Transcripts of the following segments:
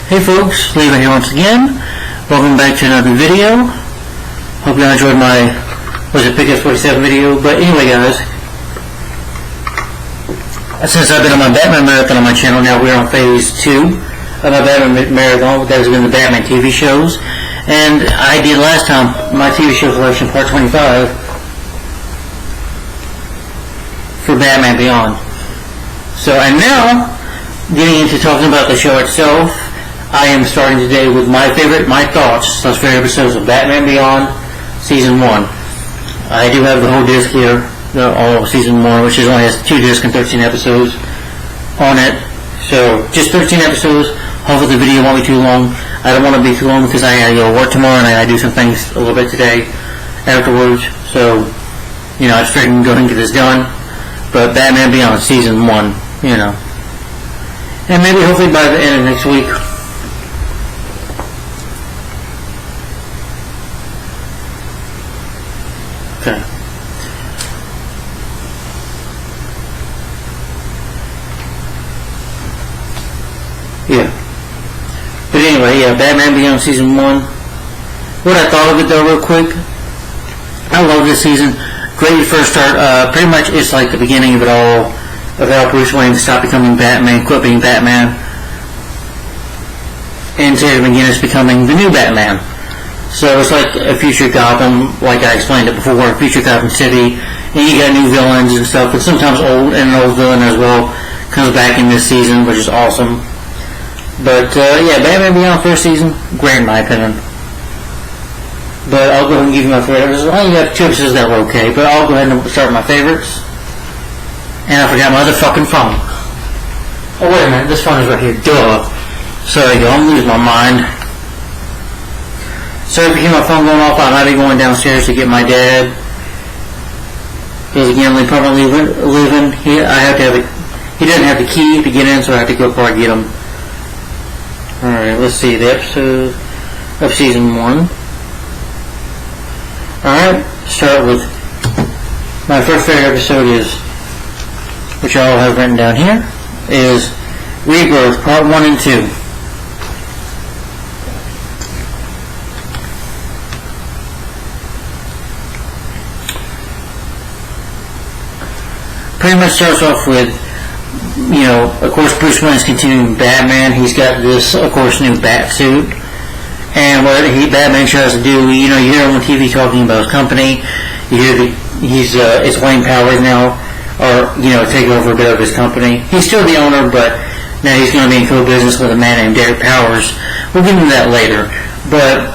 Hey folks, Levi here once again. Welcome back to another video. Hope you enjoyed my, Pickup 47 video. But anyway guys, since I've been on my Batman marathon on my channel, now we're on phase 2 of my Batman marathon. That has been the Batman TV shows. And I did last time my TV show selection part 25 for Batman Beyond. So I'm now getting into talking about the show itself. I am starting today with my thoughts, those favorite episodes of Batman Beyond Season 1. I do have the whole disc here, all of Season 1, which only has 2 discs and 13 episodes on it. So, just 13 episodes. Hopefully the video won't be too long. I don't want to be too long because I gotta go to work tomorrow and I gotta do some things a little bit today afterwards. So, I just figured I can go ahead and get this done. But Batman Beyond Season 1, And maybe hopefully by the end of next week, okay. Yeah. But anyway, Batman Beyond Season 1. What I thought of it though, real quick. I love this season. Great first start. Pretty much it's like the beginning of it all. About Bruce Wayne to stop becoming Batman, quit being Batman. And Terry McGinnis becoming the new Batman. So it's like a future Gotham, like I explained it before, future Gotham City, and you got new villains and stuff, and sometimes an old villain as well comes back in this season, which is awesome. But Batman Beyond first season, great in my opinion. But I'll go ahead and give you my favorites. I only got 2 episodes that were okay, but I'll go ahead and start with my favorites. And I forgot my other fucking phone. Oh wait a minute, this phone is right here, duh. Sorry, I'm losing my mind. Sorry for my phone going off. I might be going downstairs to get my dad. Because again, we permanently living here. He doesn't have the key to get in, so I have to go before I get him. Alright, let's see, the episode of Season 1. Alright, start with my first favorite episode is, which I all have written down here, is Rebirth, Part 1 and 2. Pretty much starts off with, of course Bruce Wayne's continuing Batman. He's got this, of course, new bat suit. And what Batman tries to do, you hear him on TV talking about his company. You hear it's Wayne Powers now, or, take over a bit of his company. He's still the owner, but now he's going to be in co-business with a man named Derek Powers. We'll get into that later. But,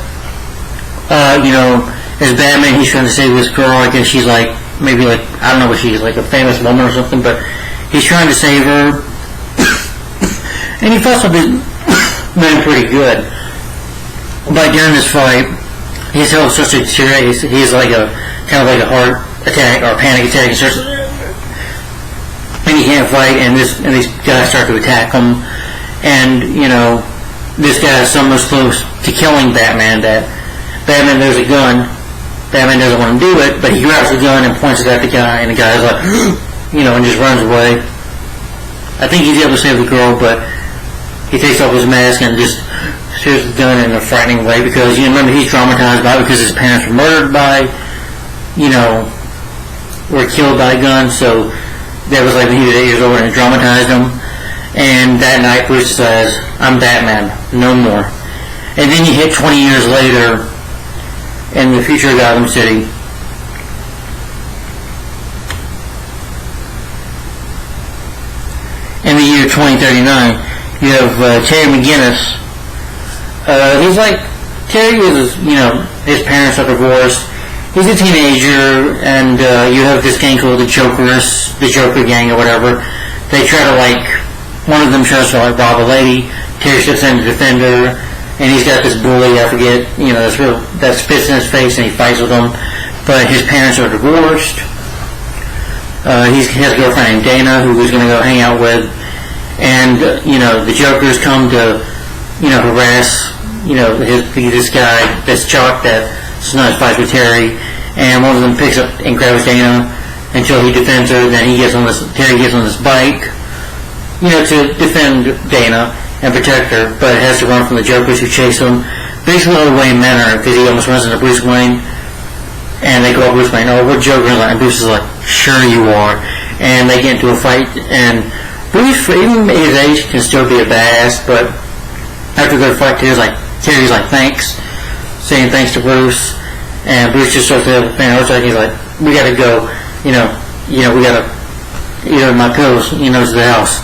as Batman, he's trying to save this girl. I guess she's I don't know what she is, like a famous woman or something, but he's trying to save her. And he fights with his man pretty good. But during this fight, his health starts to deteriorate. He's like a heart attack or panic attack. And he can't fight, and these guys start to attack him. And, this guy is so much close to killing Batman that Batman knows a gun. Batman doesn't want to do it, but he grabs the gun and points it at the guy, and the guy's like, and just runs away. I think he's able to save the girl, but he takes off his mask and just shoots the gun in a frightening way because, remember, he's traumatized by it because his parents were murdered by, were killed by a gun, so that was like when he was 8 years old and it traumatized him. And that night, Bruce says, I'm Batman, no more. And then you hit 20 years later in the future of Gotham City. In the year 2039, you have Terry McGinnis. Terry is, his parents are divorced. He's a teenager, and you have this gang called the Joker gang or whatever. They try to one of them tries to rob a lady. Terry steps in to defend her, and he's got this bully, I forget, that spits in his face, and he fights with him. But his parents are divorced. He has a girlfriend named Dana, who he's going to go hang out with. And, the Jokers come to, harass, this guy, this Chuck, that sometimes fights with Terry. And one of them picks up and grabs Dana until he defends her. Then Terry gets on this bike, to defend Dana. and protect her, but has to run from the Jokers who chase him. Basically, all Wayne Manor, because he almost runs into Bruce Wayne, and they call Bruce Wayne, "Oh, we're Jokers," and Bruce is like, "Sure you are," and they get into a fight, and Bruce, even at his age, can still be a badass, but after their fight, Terry's like, thanks, saying thanks to Bruce, and Bruce just starts to have a fan attack. He's like, "We gotta go, we gotta, my pills, to the house."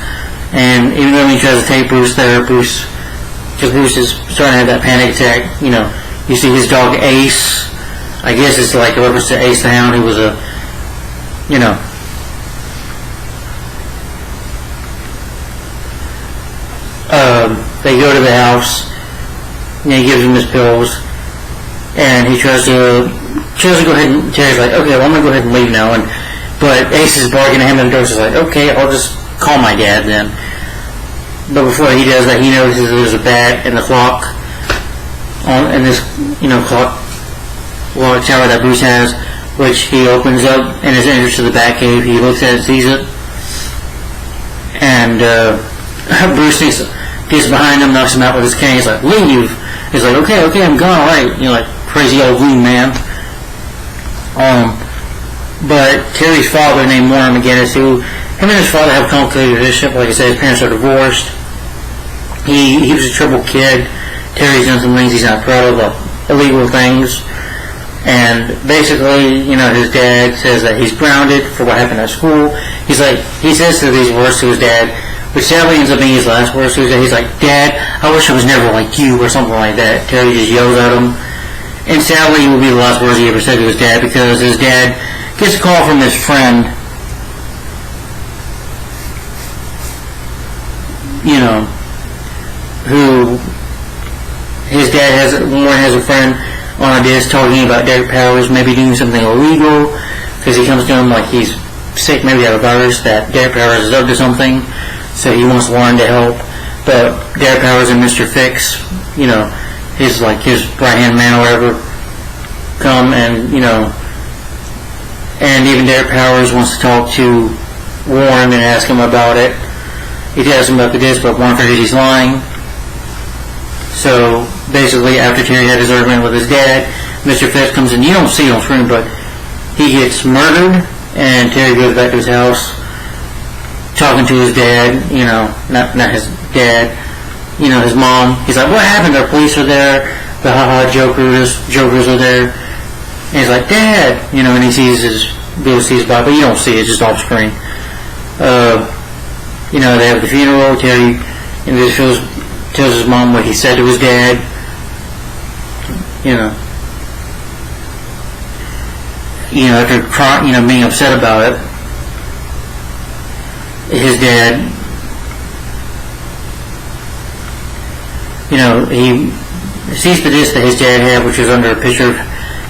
And even though he tries to take Bruce there, because Bruce is starting to have that panic attack, you see his dog Ace. I guess it's like a reference to Ace the Hound, who was they go to the house, and he gives him his pills, and he tries to go ahead, and Terry's like, "Okay, well, I'm going to go ahead and leave now," but Ace is barking at him, and Bruce is like, "Okay, I'll just call my dad then." But before he does that, he notices there's a bat in the clock, in this, clock tower that Bruce has, which he opens up, and is entered to the bat cave. He looks at it, sees it, and Bruce gets behind him, knocks him out with his cane. He's like, "Leave." He's like, okay, I'm gone, alright. Like crazy old lean man. But Terry's father, named Warren McGinnis, him and his father have a complicated relationship. Like I said, his parents are divorced. He was a troubled kid. Terry's done some things he's not proud of, illegal things. And basically, his dad says that he's grounded for what happened at school. He says to these words to his dad, which sadly ends up being his last words to his dad. He's like, "Dad, I wish I was never like you," or something like that. Terry just yells at him. And sadly, it will be the last words he ever said to his dad, because his dad gets a call from his friend, who his dad has a friend on a disc talking about Derek Powers maybe doing something illegal, because he comes to him like he's sick, maybe have a virus, that Derek Powers is up to something, so he wants Warren to help. But Derek Powers and Mr. Fix, his right-hand man or whatever, come and, and even Derek Powers wants to talk to Warren and ask him about it. He tells him about the disc, but Warren figures he's lying. So basically, after Terry had his argument with his dad, Mr. Fix comes in. You don't see on screen, but he gets murdered, and Terry goes back to his house, talking to his dad, not his dad, his mom. He's like, "What happened? The police are there, the jokers are there." And he's like, "Dad," and he sees his body, but you don't see it, it's just off screen. They have the funeral. Terry, tells his mom what he said to his dad. After crying, being upset about it, his dad, he sees the disc that his dad had, which was under a picture of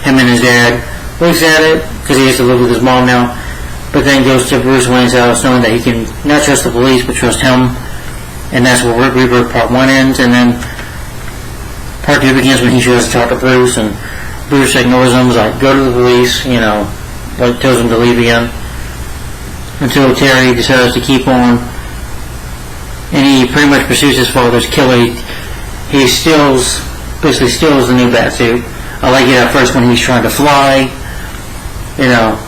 him and his dad, looks at it, because he has to live with his mom now, but then goes to Bruce Wayne's house, knowing that he can not trust the police, but trust him, and that's where Rebirth Part 1 ends, and then Part 2 begins when he tries to talk to Bruce, and Bruce ignores him, like, "Go to the police," tells him to leave again, until Terry decides to keep on, and he pretty much pursues his father's killer. He basically steals the new Batsuit. I like it at first when he's trying to fly, no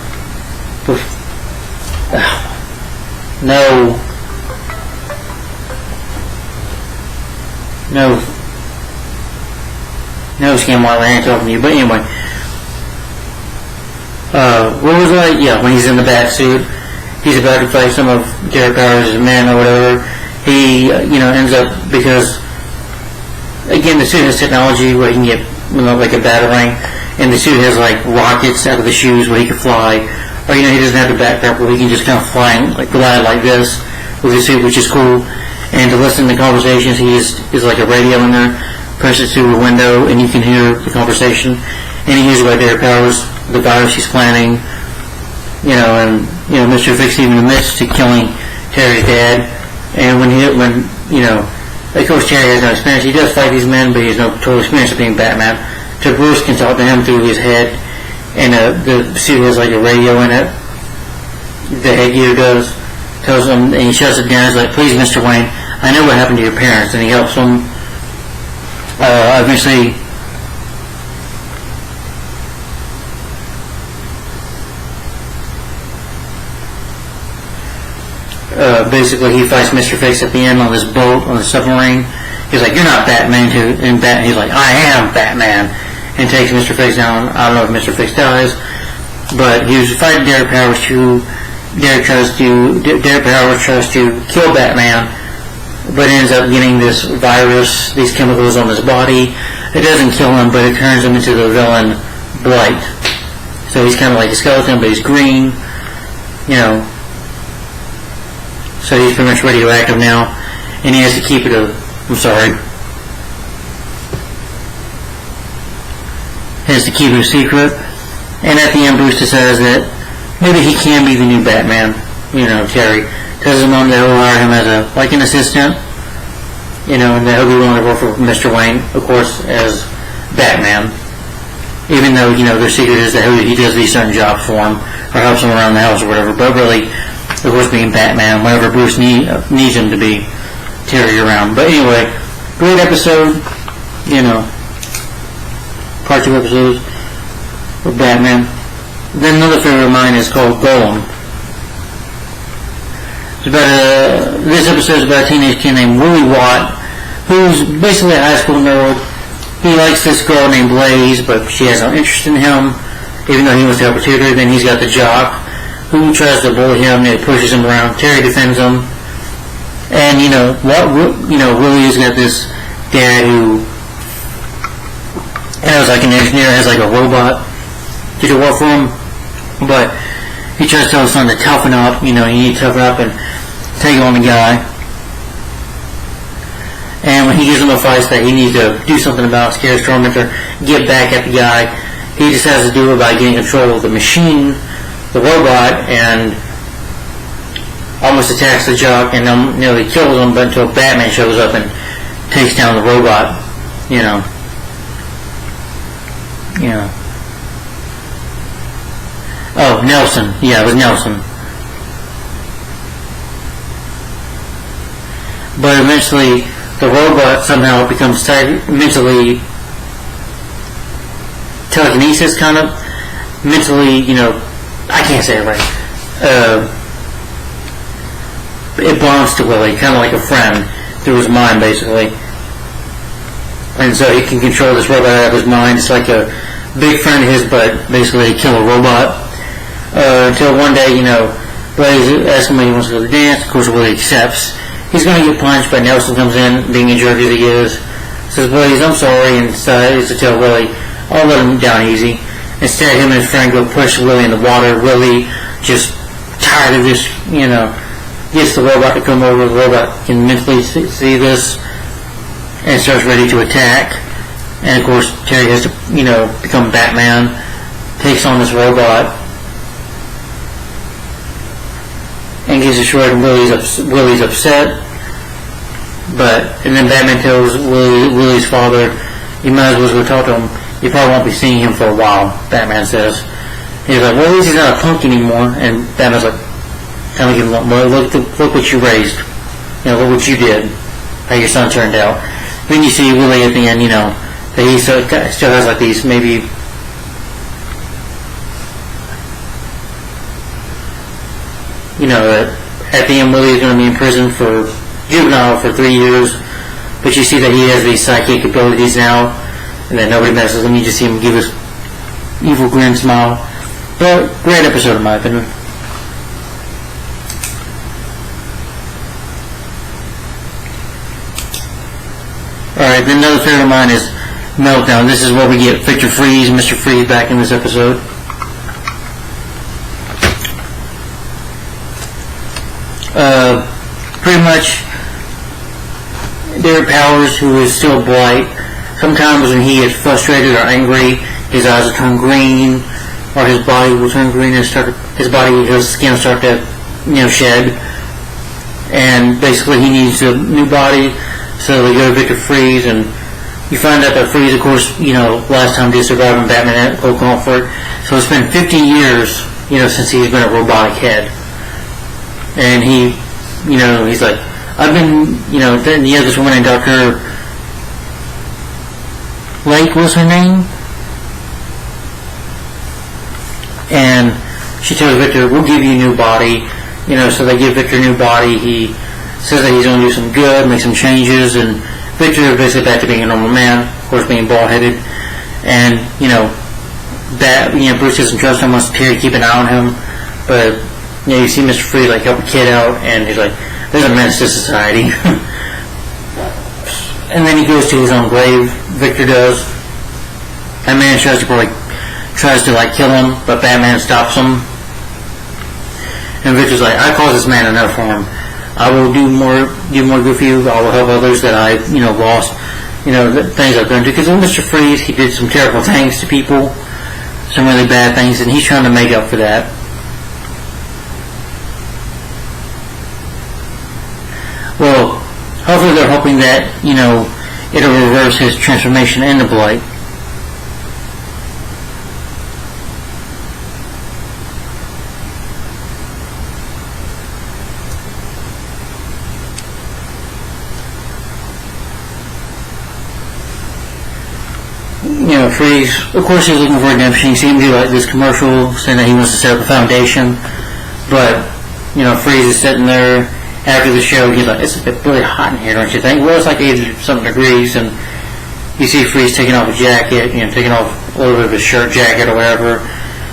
skin while I ain't talking to you, but anyway, what was I? Yeah, when he's in the Batsuit, he's about to fight some of Derek Powers' men or whatever. He, ends up, because, again, the suit has technology where he can get, like a batarang, and the suit has, like, rockets out of the shoes where he can fly, or, he doesn't have the backpack where he can just kind of fly and, like, glide like this with his suit, which is cool. And to listen to conversations, he is like a radio in there, presses through a window, and you can hear the conversation, and he hears about Derek Powers, the virus he's planning, and Mr. Fix even admits to killing Terry's dad. And when of course Terry has no experience. He does fight these men, but he has no total experience of being Batman. So Bruce can talk to him through his head, and the suit has like a radio in it. The headgear tells him, and he shuts it down. He's like, "Please, Mr. Wayne, I know what happened to your parents, and he helps them. Obviously, basically he fights Mr. Fix at the end on this boat, on the submarine. He's like, you're not Batman, and he's like, I am Batman, and takes Mr. Fix down. I don't know if Mr. Fix dies, but he was fighting Derek Powers Derek Powers tries to kill Batman, but ends up getting this virus, these chemicals on his body. It doesn't kill him, but it turns him into the villain Blight. So he's kind of like a skeleton, but he's green, you know. So he's pretty much radioactive now, and he has to keep it a secret. And at the end, Bruce decides that maybe he can be the new Batman. You know, Terry tells his mom that he'll hire him as an assistant. You know, and that he'll be willing to work for Mr. Wayne, of course, as Batman. Even though, you know, their secret is that he does these certain jobs for him, or helps him around the house or whatever. But really, of course, being Batman, whenever Bruce needs him to be, Terry around. But anyway, great episode. You know, part 2 episodes of Batman. Then another favorite of mine is called Golem. This episode is about a teenage kid named Willie Watt, who's basically a high school nerd. He likes this girl named Blaze, but she has no interest in him, even though he wants to help her tutor. Then he's got the jock, who tries to bully him, and pushes him around. Terry defends him. And, Willie's got this dad who has like an engineer, has like a robot to do work for him. But he tries to tell his son to toughen up, you need to toughen up and take on the guy. And when he gives him advice that he needs to do something about, scares Tormentor, get back at the guy, he just has to do it by getting control of the machine, the robot, and almost attacks the jock and nearly kills him, but until Batman shows up and takes down the robot, Oh, Nelson. Yeah, it was Nelson. But eventually, the robot somehow becomes mentally telekinesis, kind of. Mentally, I can't say it right. It bonds to Willie, kind of like a friend, through his mind, basically. And so he can control this robot out of his mind. It's like a big friend of his, but basically kill a robot. Until one day, Blaze asks him when he wants to go to the dance. Of course, Willie accepts. He's going to get punched, but Nelson comes in, being a jerk as he is. Says, Blaze, I'm sorry, and decides to tell Willie, I'll let him down easy. Instead, him and his friend go push Willie in the water. Willie, just tired of this, gets the robot to come over. The robot can mentally see this and starts ready to attack. And of course, Terry has to, become Batman, takes on this robot, and gets destroyed, and Willie's upset. And then Batman tells Willie's father, you might as well go talk to him. You probably won't be seeing him for a while, Batman says. He's like, well, at least he's not a punk anymore. And Batman's like, kind of give him, well, look what you raised. Look what you did. How your son turned out. Then you see Willie at the end, that he still has like these maybe that at the end Willie is going to be in prison for juvenile for 3 years, but you see that he has these psychic abilities now, and that nobody messes with him. You just see him give his evil grin smile. But great episode in my opinion. Alright, then another favorite of mine is Meltdown. This is where we get Victor Freeze and Mr. Freeze back in this episode. Pretty much, Derek Powers, who is still Blight, sometimes when he gets frustrated or angry, his eyes will turn green, or his body will turn green, and his skin will start to, shed. And basically, he needs a new body, so they go to Victor Freeze, and you find out that Freeze, of course, last time did survive in Batman at Cold Comfort. So it's been 50 years, since he's been a robotic head. And he's like, I've been, then you have this woman named Dr. Lake was her name, and she tells Victor, we'll give you a new body, so they give Victor a new body. He says that he's going to do some good, make some changes, and Victor is basically back to being a normal man, of course being bald-headed, and, Bruce doesn't trust him, wants Terry to keep an eye on him, but, you see Mr. Freeze, help a kid out, and he's like, there's a menace to society. And then he goes to his own grave, Victor does. That man tries to kill him, but Batman stops him. And Victor's like, I caused this man enough harm. I will do more good for you. I will help others that I, lost, the things I've done to. Because with Mr. Freeze, he did some terrible things to people, some really bad things, and he's trying to make up for that. Well, hopefully they're hoping that, it'll reverse his transformation into Blight. Freeze, of course, he's looking for redemption. He seems to do this commercial saying that he wants to set up a foundation, but, Freeze is sitting there after the show. He's like, it's really hot in here, don't you think? Well, it's like 80-something degrees, and you see Freeze taking off a jacket, taking off a little bit of his shirt jacket or whatever.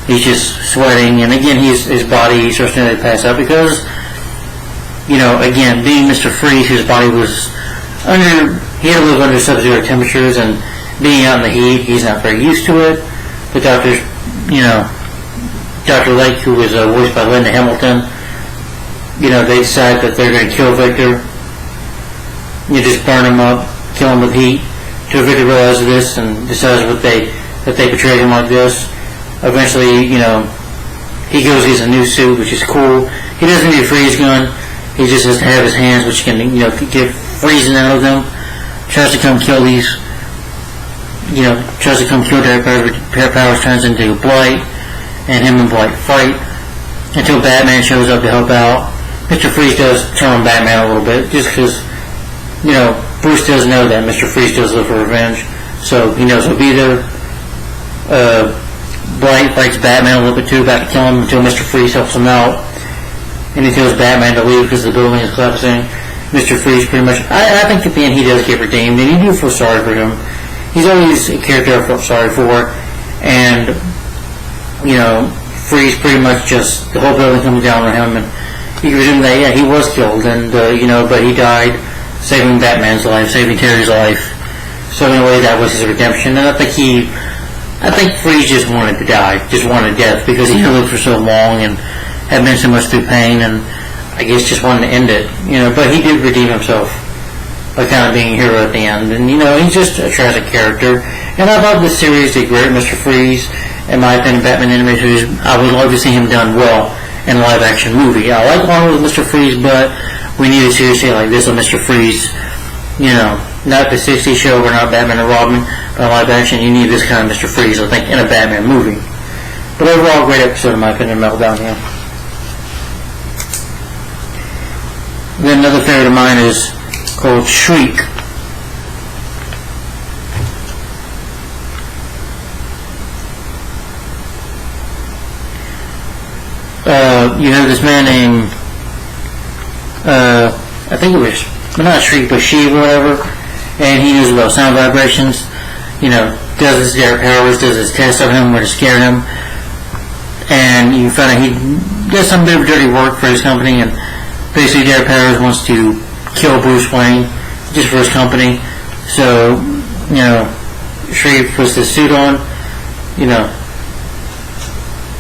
He's just sweating, and again, his body starts to pass out because, again, being Mr. Freeze, his body was he had to live under sub-zero temperatures, and being out in the heat, he's not very used to it. The doctors, Dr. Lake, who was voiced by Linda Hamilton, they decide that they're going to kill Victor. You just burn him up, kill him with heat, till Victor realizes this and decides that they betrayed him like this. Eventually, he goes gets a new suit, which is cool. He doesn't need a freeze gun. He just has to have his hands, which can, get freezing out of them. Tries to come kill these, tries to come kill Derek Powers, turns into Blight, and him and Blight fight until Batman shows up to help out. Mr. Freeze does turn on Batman a little bit, just because, Bruce does know that Mr. Freeze does live for revenge, so he knows he'll be there. Blight fights Batman a little bit too, about to kill him until Mr. Freeze helps him out, and he tells Batman to leave because the building is collapsing. Mr. Freeze pretty much, I think at the end he does get redeemed, and you do feel sorry for him. He's always a character I felt sorry for, and, Freeze pretty much just, the whole building comes down on him, and you can presume that, yeah, he was killed, and, but he died saving Batman's life, saving Terry's life, so in a way that was his redemption, and I think Freeze just wanted to die, just wanted death, because he lived for so long, and had been so much through pain, and I guess just wanted to end it, but he did redeem himself by kind of being a hero at the end, and he's just a tragic character, and I thought this series did great. Mr. Freeze, in my opinion, Batman animated series, I would love to see him done well in a live action movie. I like one with Mr. Freeze, but we need a series like this on Mr. Freeze, not the 60s show where not Batman and Robin, but in live action you need this kind of Mr. Freeze, I think, in a Batman movie. But overall, great episode in my opinion, Meltdown here. Then another favorite of mine is called Shriek. You have this man named, I think it was, not Shriek, but Sheev or whatever, and he knows about sound vibrations, does his Derek Powers, does his test of him where to scare him, and you find out he does some bit of dirty work for his company, and basically Derek Powers wants to kill Bruce Wayne just for his company. So, Shriek puts this suit on,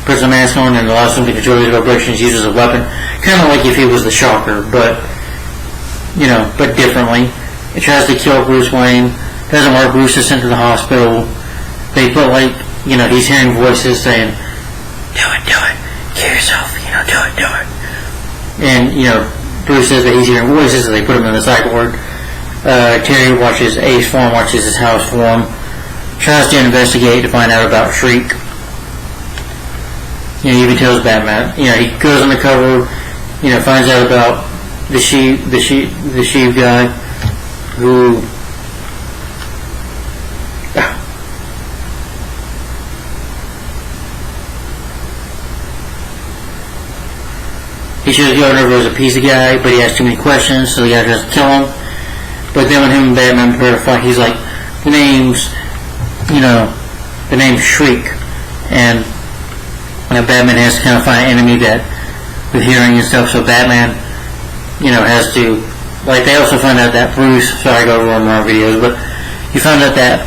puts a mask on and allows him to control his vibrations, uses a weapon, kind of like if he was the Shocker, but differently. It tries to kill Bruce Wayne, doesn't work. Bruce is sent to the hospital. They put he's hearing voices saying, do it, kill yourself, do it. And, Bruce says that he's hearing voices, so they put him in the psych ward. Terry watches Ace form, watches his house form, tries to investigate to find out about Shriek. He even tells Batman, he goes undercover, finds out about the sheep guy, who he shows the governor as a piece of guy, but he asks too many questions, so the guy tries to kill him. But then when him and Batman prepare to fight, he's like, the name's Shriek, and Batman has to kind of find an enemy that with hearing and stuff, so Batman, has to, like, they also find out that Bruce, sorry I go over more videos, but you found out that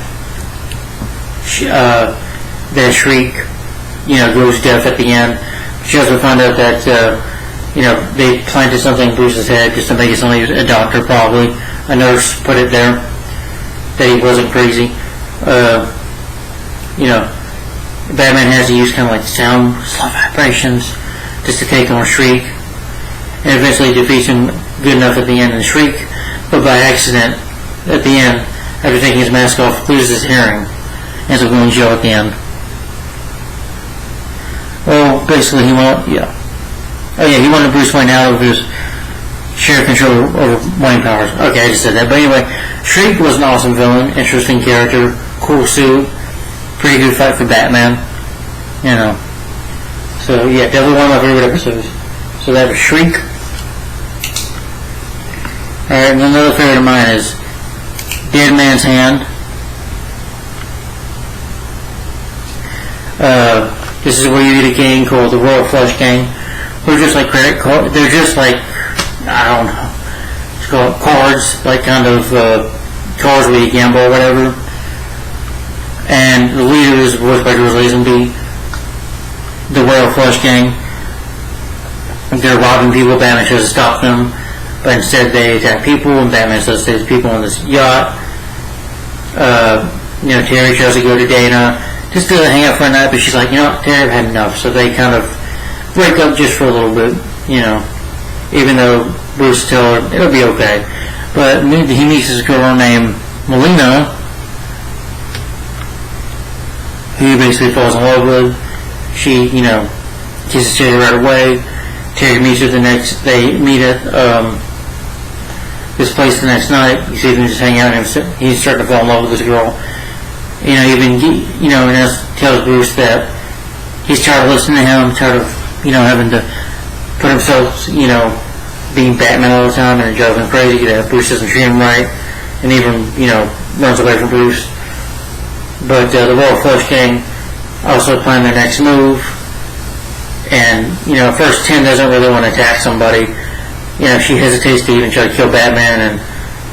Shriek, goes deaf at the end. She also found out that, they planted something in Bruce's head just to make it sound like a doctor, probably. A nurse put it there, that he wasn't crazy. Batman has to use kind of like sound, slow vibrations, just to take on Shriek, and eventually defeats him good enough at the end and Shriek, but by accident, at the end, after taking his mask off, loses his hearing, and ends up going to jail at the end. Well, basically he wanted Bruce Wayne out of his share control over Wayne powers. Okay, I just said that. But anyway, Shriek was an awesome villain, interesting character, cool suit, pretty good fight for Batman. So yeah, definitely one of my favorite episodes. So that was Shriek. Alright, and another favorite of mine is Dead Man's Hand. This is where you get a gang called the Royal Flush Gang. They're just like credit card. They're just like, I don't know. It's called cards, like kind of cards where you gamble or whatever. And the leader is voiced by George Lazenby. The Royal Flush Gang. They're robbing people. Batman tries to stop them, but instead they attack people, and Batman says there's people on this yacht. Terry tries to go to Dana just to hang out for a night, but she's like, Terry, I've had enough. So they kind of break up just for a little bit, even though Bruce tells her it'll be okay. But he meets this girl named Melina, who he basically falls in love with. She, kisses Terry right away. Terry meets her they meet at this place the next night. You see them just hang out, and he's starting to fall in love with this girl. And that tells Bruce that he's tired of listening to him, tired of, having to put himself, being Batman all the time, and it drives him crazy that Bruce doesn't treat him right, and even, runs away from Bruce. But the Royal Flush Gang also plan their next move, and, at first Tim doesn't really want to attack somebody. She hesitates to even try to kill Batman, and,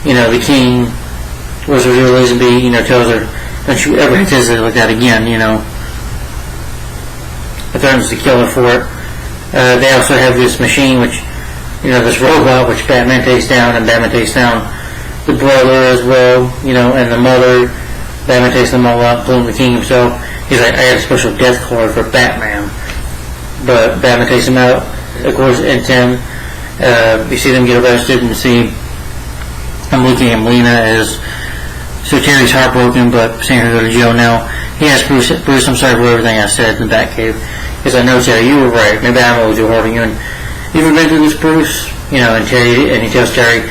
the King, was George Lazenby, tells her, don't you ever hesitate like that again, threatens to kill her for it. They also have this machine, which, this robot, which Batman takes down, and Batman takes down the brother as well, and the mother. Batman takes them all out, including the King himself. He's like, I got a special death card for Batman. But Batman takes him out, of course, and Tim, you see them get arrested, and see, I'm looking at Melina as, so Terry's heartbroken, but seeing her go to jail now. He asks Bruce, I'm sorry for everything I said in the Batcave. Because I know, Terry, you were right. Maybe I'm always too hard on you. And you've been through this, Bruce? And he tells Terry,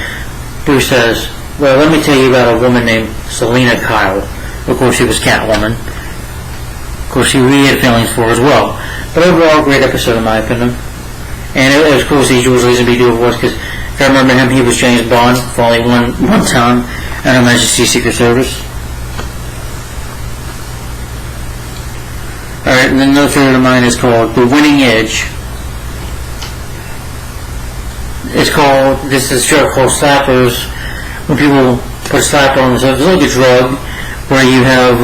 Bruce says, well, let me tell you about a woman named Selina Kyle. Of course, she was Catwoman. Of course, she really had feelings for her as well. But overall, great episode in my opinion. And it was cool to see George Lazenby do a voice, because if I remember him, he was James Bond for only one time. Her Majesty's Secret Service. Alright, and then another favorite of mine is called The Winning Edge. This is a show called Slappers. When people put a slapper on themselves, it's like a drug where you have,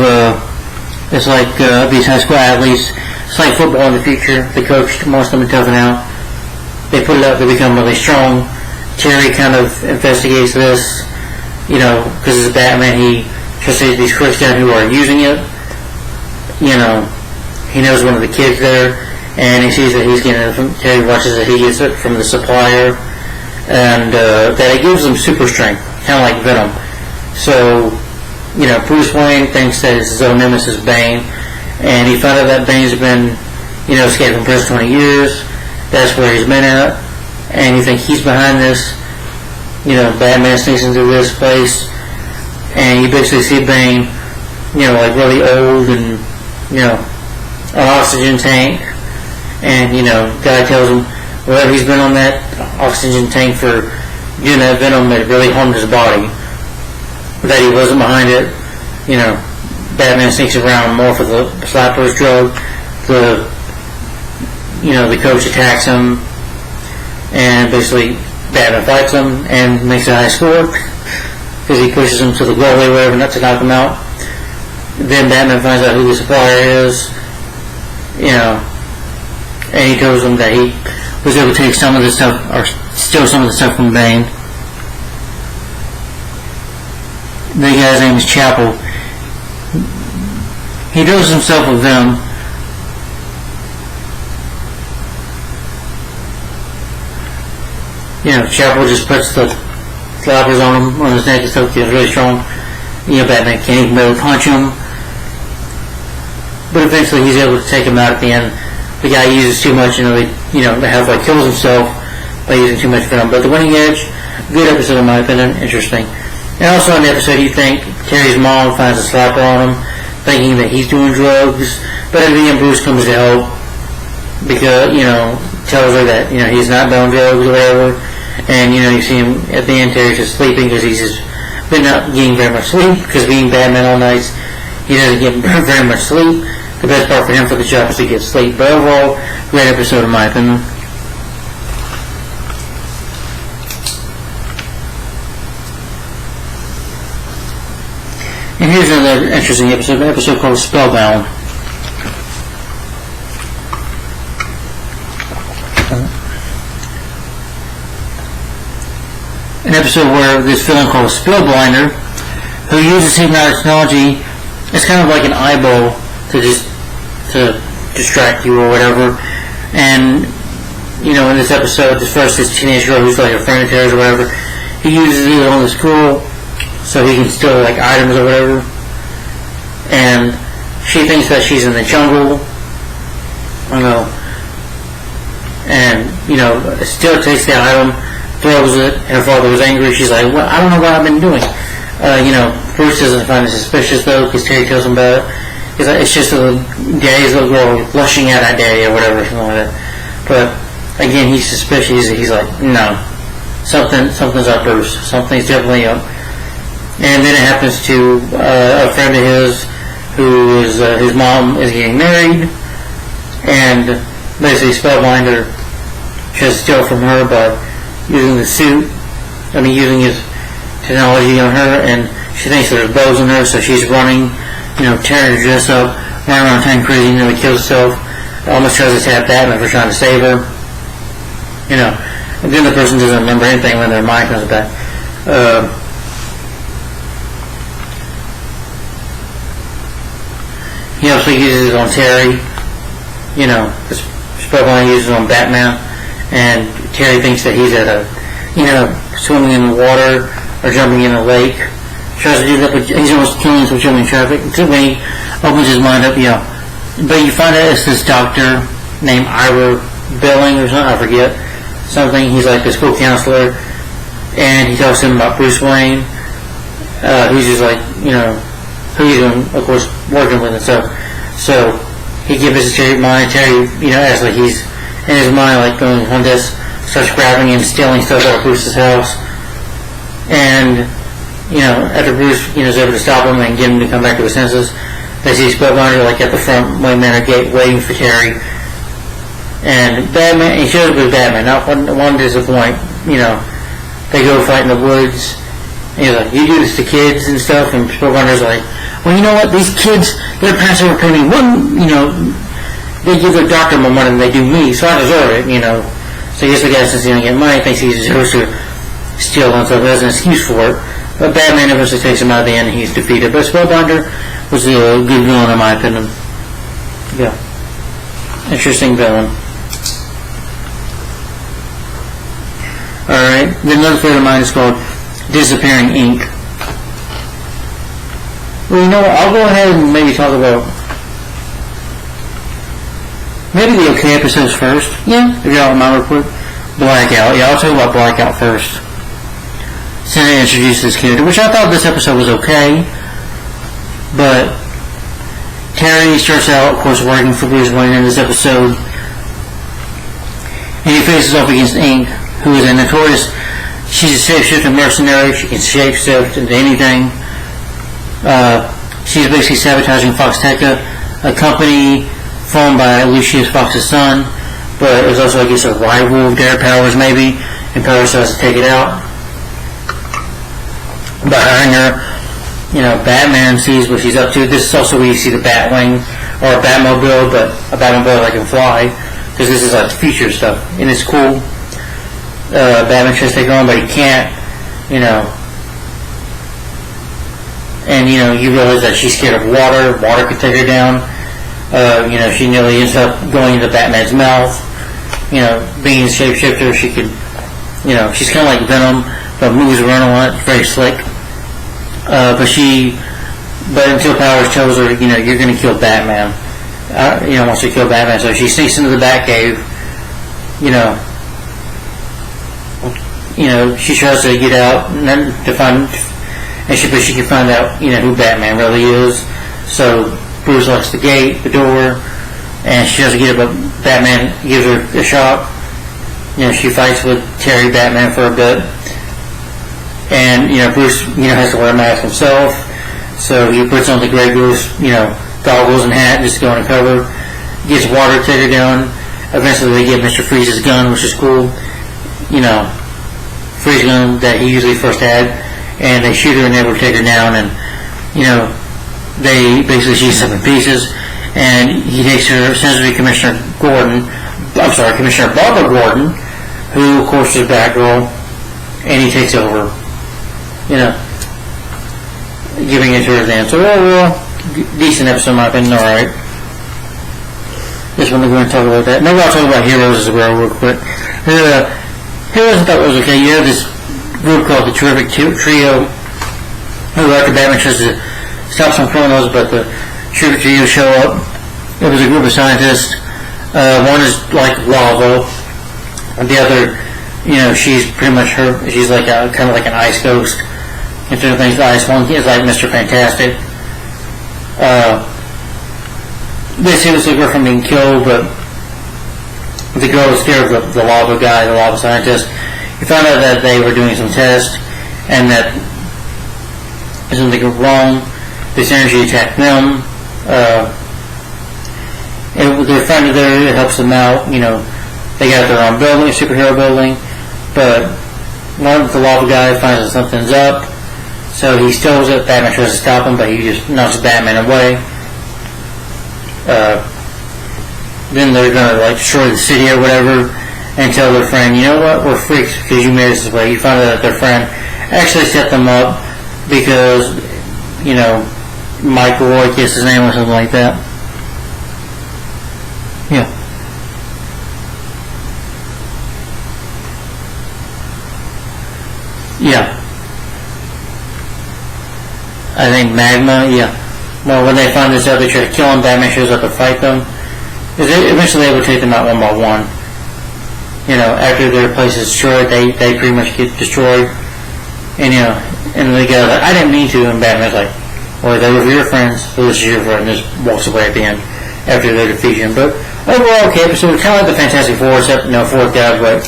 it's like these high school athletes. It's like football in the future. The coach wants them to toughen out. They put it up, they become really strong. Terry kind of investigates this. Because as Batman, he tries to take these crooks down who are using it. He knows one of the kids there, and he sees that he's getting it from, Terry watches that he gets it from the supplier, and that it gives him super strength, kind of like Venom. So, Bruce Wayne thinks that it's his own nemesis, Bane, and he found out that Bane's been, escaped from prison 20 years. That's where he's been at, and you think he's behind this. Batman sneaks into this place, and you basically see Bane, like really old and, an oxygen tank, and, guy tells him, whether he's been on that oxygen tank for doing that venom that really harmed his body, that he wasn't behind it. Batman sneaks around more for the slapper's drug. The coach attacks him, and basically Batman fights him and makes a high score because he pushes him to the goalie or whatever, not to knock him out. Then Batman finds out who the supplier is, and he tells him that he was able to take some of the stuff, or steal some of the stuff from Bane. The guy's name is Chapel. He doses himself with venom. Chapel just puts the flappers on him, on his neck and stuff. He's really strong. Batman can't even really punch him. But eventually he's able to take him out at the end. The guy uses too much, halfway kills himself by using too much venom. But The Winning Edge, good episode in my opinion, interesting. And also in the episode, you think Terry's mom finds a slapper on him, thinking that he's doing drugs. But at the end, Bruce comes to help because, tells her that, he's not doing drugs or whatever. And, you see him at the end, Terry's just sleeping because he's just been not getting very much sleep because being Batman all night, he doesn't get very much sleep. The best part for him for the job is to get sleep. But overall, great episode in my opinion. And here's another interesting episode, an episode called Spellbound. An episode where this villain called Spellblinder, who uses hypnotic technology, it's kind of like an eyeball to distract you or whatever. And in this episode, this teenage girl who's like a friend of Terry's or whatever, he uses it on the school so he can steal like items or whatever. And she thinks that she's in the jungle, and still takes the item, throws it, and her father was angry. She's like, well, I don't know what I've been doing. Bruce doesn't find it suspicious though, because Terry tells him about it. He's like, it's just daddy's little girl blushing out at daddy or whatever, something like that. But again, he's suspicious. He's like, no, something's up, Bruce. Something's definitely up. And then it happens to a friend of his who is his mom is getting married, and basically Spellbinder tries to steal from her by using the suit. Using his technology on her, and she thinks there's bows in her, so she's running, tearing her dress up, running around town crazy, nearly kills herself. Almost tries to tap Batman for trying to save her. And then the person doesn't remember anything when their mind comes back. He also uses it on Terry. Spellbinder uses it on Batman, and Terry thinks that he's at swimming in the water or jumping in a lake. Tries to do that, but he's almost killing himself jumping in traffic. So when he opens his mind up, But you find out it's this doctor named Ira Billing or something, I forget. Something. He's like the school counselor, and he talks to him about Bruce Wayne, who's just like, who he's of course working with and stuff. So he gives his mind. Terry, as like he's in his mind, like going on this, starts grabbing and stealing stuff out of Bruce's house. And, after Bruce, is able to stop him and get him to come back to his senses, they see Spellbinder like at the front Wayne Manor gate waiting for Terry. And Batman, he shows up with Batman, not one disappoint. They go fight in the woods. And he's like, you do this to kids and stuff, and Spellbinder's like, well, you know what, these kids, their parents ever pay me one, they give their doctor more money than they do me, so I deserve it, So I guess the guy, since he doesn't get money, thinks he deserves to steal and stuff as an excuse for it. But Batman eventually takes him out at the end and he's defeated. But Spellbinder was a good villain in my opinion. Yeah. Interesting villain. Alright, then another favorite of mine is called Disappearing Ink. Well, I'll go ahead and maybe talk about maybe the okay episodes first. Yeah. If y'all remember quick. Blackout. Yeah, I'll talk about Blackout first. since they introduced this character, which I thought this episode was okay, but Terry starts out, of course, working for Bruce Wayne in this episode, and he faces off against Ink, who is a notorious, she's a shapeshifting mercenary, she can shapeshift into anything. She's basically sabotaging Foxteca, a company formed by Lucius Fox's son, but it's also, I guess, a rival of their powers, maybe, and Power tries to take it out. Behind her, Batman sees what she's up to. This is also where you see the Batwing, or a Batmobile, but a Batmobile that can fly, because this is like future stuff, and it's cool. Batman tries to take her on, but he can't, and you realize that she's scared of water. Water could take her down. She nearly ends up going into Batman's mouth. Being a shapeshifter, she could, she's kind of like Venom, but moves around a lot. Very slick. But until Powers tells her, you're going to kill Batman. Wants to kill Batman, so she sneaks into the Batcave. She tries to get out and then to find. But she can find out, who Batman really is. So Bruce locks the gate, the door, and she tries to get it, but Batman gives her a shot. She fights with Terry Batman for a bit, and Bruce, has to wear a mask himself. So he puts on the Grey Goose, goggles and hat just to go undercover. Gets water to take her down. Eventually, they get Mr. Freeze's gun, which is cool. Freeze gun that he usually first had. And they shoot her and able to take her down, and they basically she's up in pieces, and he takes her, sends her to Commissioner Barbara Gordon, who of course is Batgirl, and he takes over, giving it to her then. So decent episode in my opinion, alright. Just want to go and talk about that. Maybe I'll talk about Heroes as well real quick. Heroes I thought was okay. You have this group called the Terrific Trio, who after Batman tries to stop some criminals, but the Terrific Trio show up. It was a group of scientists. One is like lava, and the other, she's pretty much she's like kind of like an ice ghost. And two things, the ice one is like Mr. Fantastic. They save the girl from being killed, but the girl was scared of the lava guy, the lava scientist. He found out that they were doing some tests and that something went wrong. This energy attacked them. Their friend there, it helps them out. They got their own building, a superhero building, but one of the lava guy finds that something's up, so he steals it. Batman tries to stop him, but he just knocks Batman away. Then they're gonna destroy the city or whatever. And tell their friend, you know what, we're freaks because you made us this way. You find out that their friend actually set them up because, Michael, I guess his name or something like that. Yeah. Yeah. I think Magma, yeah. Well, when they find this out, they try to kill him. Batman shows up to fight them. Eventually they will take them out one by one. After their place is destroyed, they pretty much get destroyed. And, and the guy like, I didn't mean to, and Batman's like, well, they were your friends, so this is your friend, and just walks away at the end after their defeation. But overall, okay episode, kind of like the Fantastic Four, except, fourth guy, but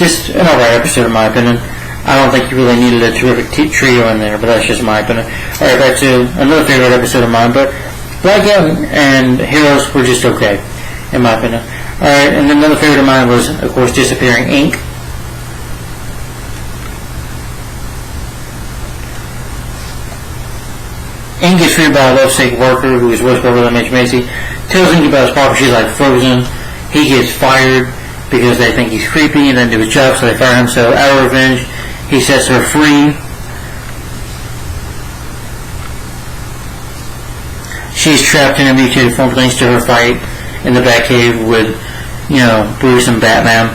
just an alright episode in my opinion. I don't think you really needed a Terrific Trio in there, but that's just my opinion. Alright, back to another favorite episode of mine, but Black Adam and Heroes were just okay, in my opinion. Alright, and then another favorite of mine was, of course, Disappearing Ink. Ink gets freed by a lovesick worker who is voiced by William H. Macy. Tells Ink about his property, she's like frozen. He gets fired because they think he's creepy and doesn't do his job, so they fire him. So out of revenge, he sets her free. She's trapped in a mutated form thanks to her fight in the Batcave with, Bruce and Batman.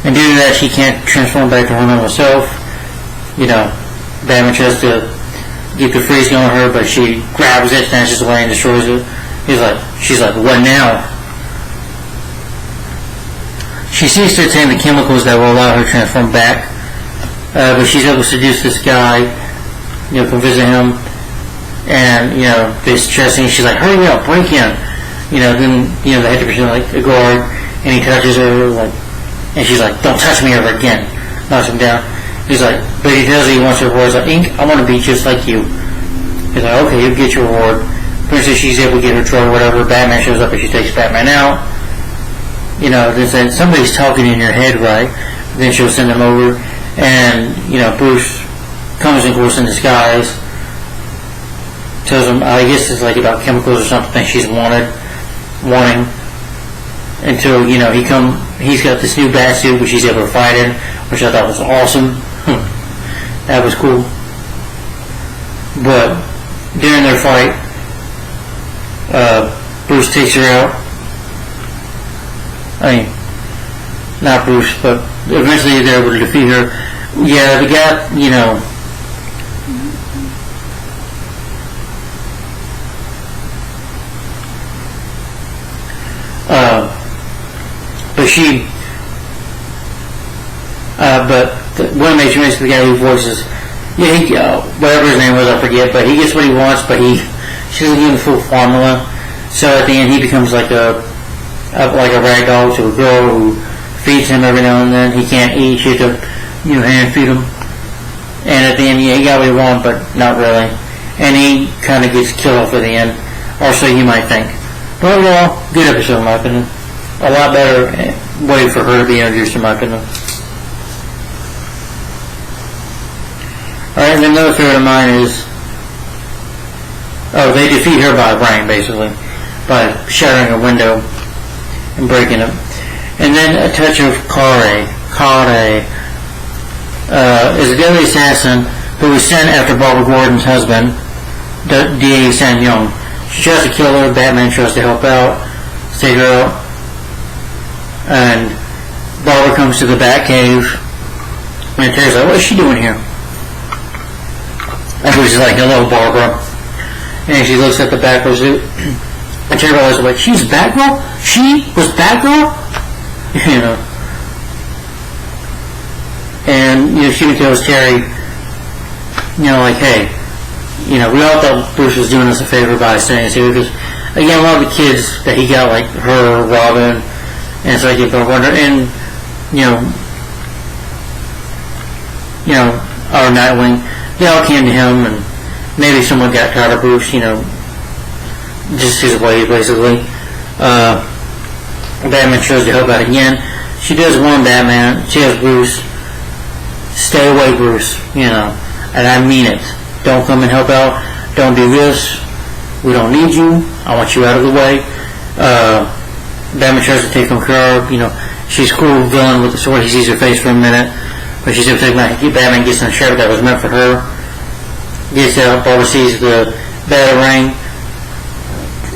And due to that, she can't transform back to her normal self. Batman tries to get the freeze going on her, but she grabs it, snatches away, and destroys it. She's like, what now? She seeks to obtain the chemicals that will allow her to transform back but she's able to seduce this guy, come visit him, and, they're stressing, she's like, hurry up, break in. Then, they have to pretend like a guard, and he touches her, like, and she's like, don't touch me ever again. Knocks him down. He's like, but he tells her he wants her reward. He's like, Ink, I want to be just like you. He's like, okay, you'll get your reward. Eventually she's able to get her drug or whatever. Batman shows up and she takes Batman out. Then somebody's talking in your head, right? Then she'll send him over. And, Bruce comes, of course, in disguise. Tells him, I guess it's like about chemicals or something she's wanting. Until, he's got this new bat suit which he's able to fight in, which I thought was awesome. That was cool. But during their fight, Bruce takes her out. I mean, not Bruce, but eventually they're able to defeat her. Yeah, the guy, but one makes mention to the guy who voices, whatever his name was, I forget, but he gets what he wants, but she doesn't give him the full formula. So at the end, he becomes like a rag doll to a girl who feeds him every now and then. He can't eat, she has to, hand feed him. And at the end, he got what he wanted, but not really. And he kind of gets killed off at the end, or so you might think. But overall, good episode in my opinion. A lot better way for her to be introduced in my opinion. Alright, and another favorite of mine is, they defeat her by a brain, basically, by shattering a window and breaking it. And then a touch of Kare is a deadly assassin who was sent after Barbara Gordon's husband, D.A. Sam Young. She tries to kill her, Batman tries to help out, take her out, and Barbara comes to the Batcave, and Terry's like, what is she doing here? And she's like, hello, Barbara. And she looks at the Batgirl suit, and Terry realizes, like, she's Batgirl? She was Batgirl? And, she tells Terry, like, hey, we all thought Bruce was doing us a favor by staying here, because, again, a lot of the kids that he got, like her, Robin, and so I get Wonder, and, our Nightwing, they all came to him, and maybe someone got tired of Bruce, just his ways, basically. Batman tries to help out again. She does warn Batman, she has Bruce, stay away, Bruce, and I mean it. Don't come and help out, don't do this, we don't need you, I want you out of the way. Batman tries to take him care of, she's cool villain with the sword, he sees her face for a minute, but she's able to take Batman gets in a shirt that was meant for her, gets out, Barbara sees the batarang,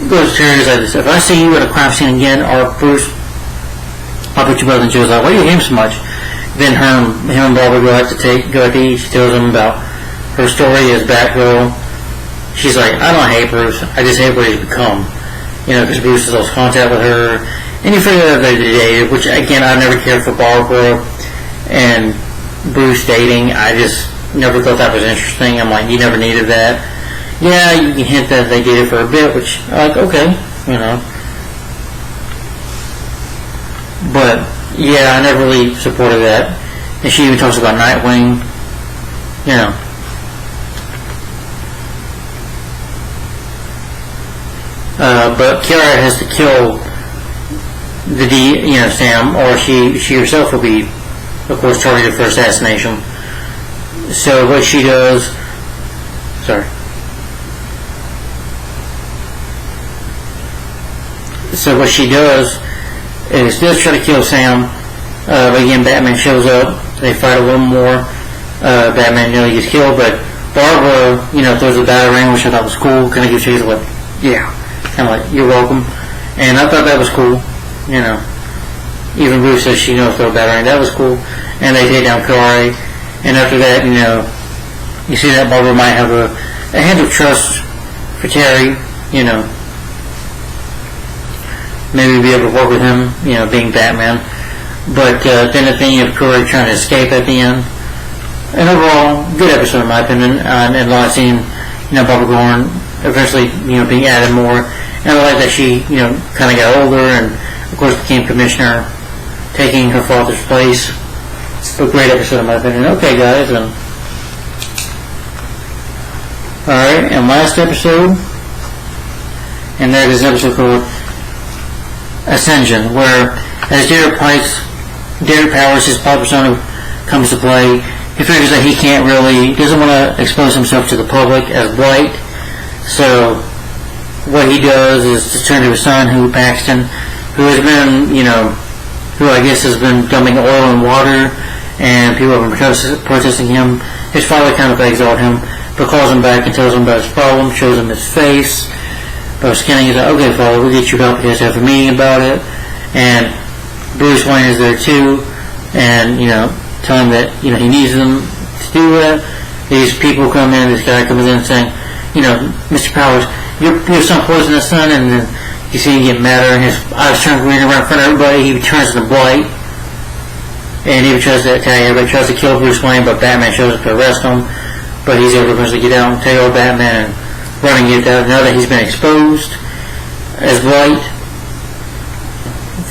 goes to her, like this, if I see you at a crime scene again, or Bruce, I'll put you both in jail. Like, why do you hate him so much? Then him and Barbara go out to eat, she tells him about her story as Batgirl. She's like, I don't hate Bruce, I just hate what he's become. Because Bruce has lost contact with her, and you figure out that they dated, which again, I never cared for Barbara and Bruce dating. I just never thought that was interesting. I'm like, you never needed that. Yeah, you can hint that they dated for a bit, which, like, okay, But, yeah, I never really supported that. And she even talks about Nightwing, but Kara has to kill Sam, or she herself will be, of course, targeted for assassination. So what she does, is does try to kill Sam, but again, Batman shows up, they fight a little more, Batman nearly gets killed, but Barbara, throws a batarang, which I thought was cool, kind of gives Chase like, yeah, kind of like, you're welcome, and I thought that was cool, even Bruce says she knows throw a batarang, that was cool, and they take down Kari, and after that, you see that Barbara might have a hint of trust for Terry, maybe be able to work with him, being Batman, but then the thing of Kari trying to escape at the end, an overall good episode in my opinion, and a lot of seeing, Barbara Gordon eventually, being added more, and I like that she, kind of got older, and of course became commissioner, taking her father's place. A great episode in my opinion. Okay, guys, alright, and last episode, and that is an episode called Ascension, where as Derek Powers, his pop persona, comes to play, he figures that he doesn't want to expose himself to the public as Blight, so what he does is to turn to his son, Paxton, who has been, who I guess has been dumping oil and water, and people have been protesting him. His father kind of exiled him, but calls him back and tells him about his problem, shows him his face. But Skinning is like, okay, father, we'll get you help. You guys have a meeting about it. And Bruce Wayne is there too, and, tell him that, he needs them to do that. These people come in, this guy comes in saying, Mr. Powers, your son poisoned his son, and then you see him get madder, and his eyes turn green around in front of everybody. He turns into Blight, and he tries to attack everybody, tries to kill Bruce Wayne, but Batman shows up to arrest him. But he's able to eventually get out and take over Batman and run and get out. Now that he's been exposed as Blight,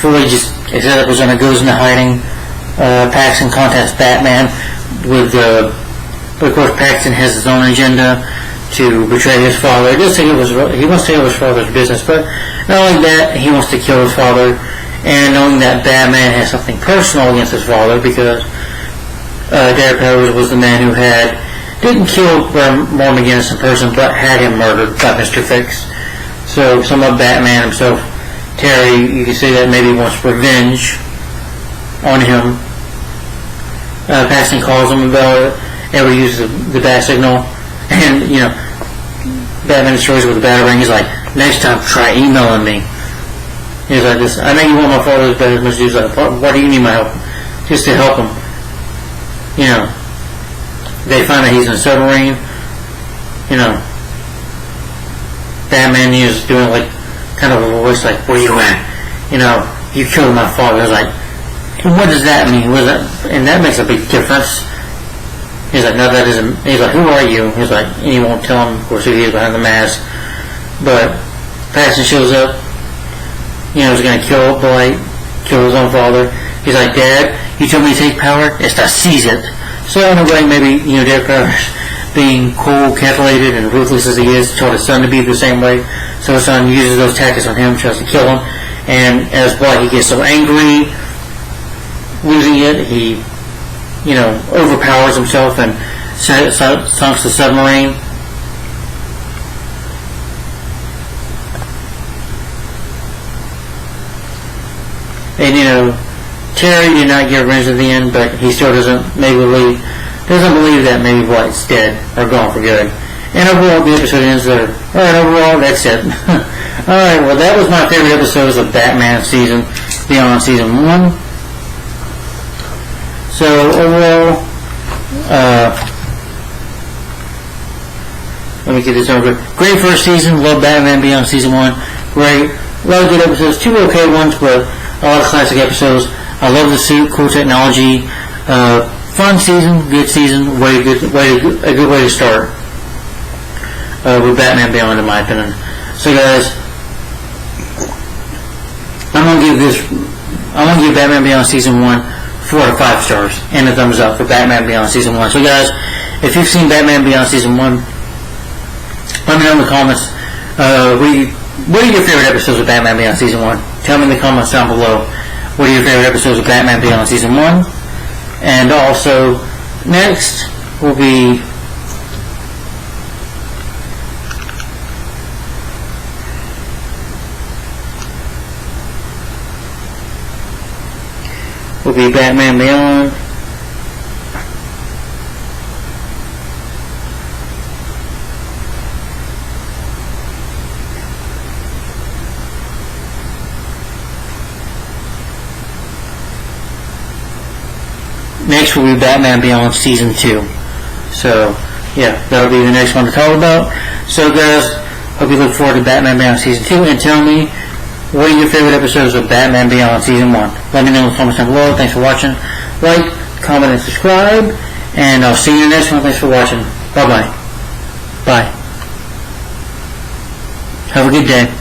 fully just accepts the persona, goes into hiding. Paxton contacts Batman but of course Paxton has his own agenda to betray his father. He wants to take over his father's business, but not only that, he wants to kill his father, and knowing that Batman has something personal against his father, because Derek Powers was the man who didn't kill Norm McGinnis in person, but had him murdered by Mr. Fix. So somewhat Batman himself, Terry, you can say that maybe wants revenge on him. Paxton calls him about it, and we use the bat signal, and Batman destroys it with a batarang. He's like, next time try emailing me. He's like this, I know you want my father's better as much as he's like, why do you need my help? Just to help him. They find that he's in a submarine. Batman is doing like kind of a voice like, where you at? You killed my father. I was like, what does that mean? And that makes a big difference. He's like, no, that isn't. He's like, who are you? He's like, and he won't tell him, of course, who he is behind the mask. But Paxton shows up. He's going to kill Blight, kill his own father. He's like, Dad, you told me to take power? It's to seize it. So in a way, maybe, Derek Powers, being cool, calculated, and ruthless as he is, told his son to be the same way. So his son uses those tactics on him, tries to kill him. And as Blight, he gets so angry, losing it, he, overpowers himself and sunks the submarine. And, Terry did not get revenge at the end, but he still doesn't believe that maybe Blight's dead or gone for good. And overall, the episode ends there. Alright, overall, that's it. Alright, well, that was my favorite episodes of Batman Beyond Season 1. So, overall, let me get this over. Great first season, love Batman Beyond Season 1. Great. A lot of good episodes, 2 okay ones, but a lot of classic episodes. I love the suit, cool technology, fun season, good season, a good way to start with Batman Beyond, in my opinion. So guys, I'm gonna give Batman Beyond Season 1 4 to 5 stars and a thumbs up for Batman Beyond Season 1. So guys, if you've seen Batman Beyond Season 1, let me know in the comments. What are your favorite episodes of Batman Beyond Season 1? Tell me in the comments down below. What are your favorite episodes of Batman Beyond Season 1? And also, next will be Batman Beyond. Next will be Batman Beyond Season 2. So, yeah, that'll be the next one to talk about. So, guys, hope you look forward to Batman Beyond Season 2, and tell me, what are your favorite episodes of Batman Beyond Season 1? Let me know in the comments down below. Thanks for watching. Like, comment, and subscribe. And I'll see you in the next one. Thanks for watching. Bye-bye. Bye. Have a good day.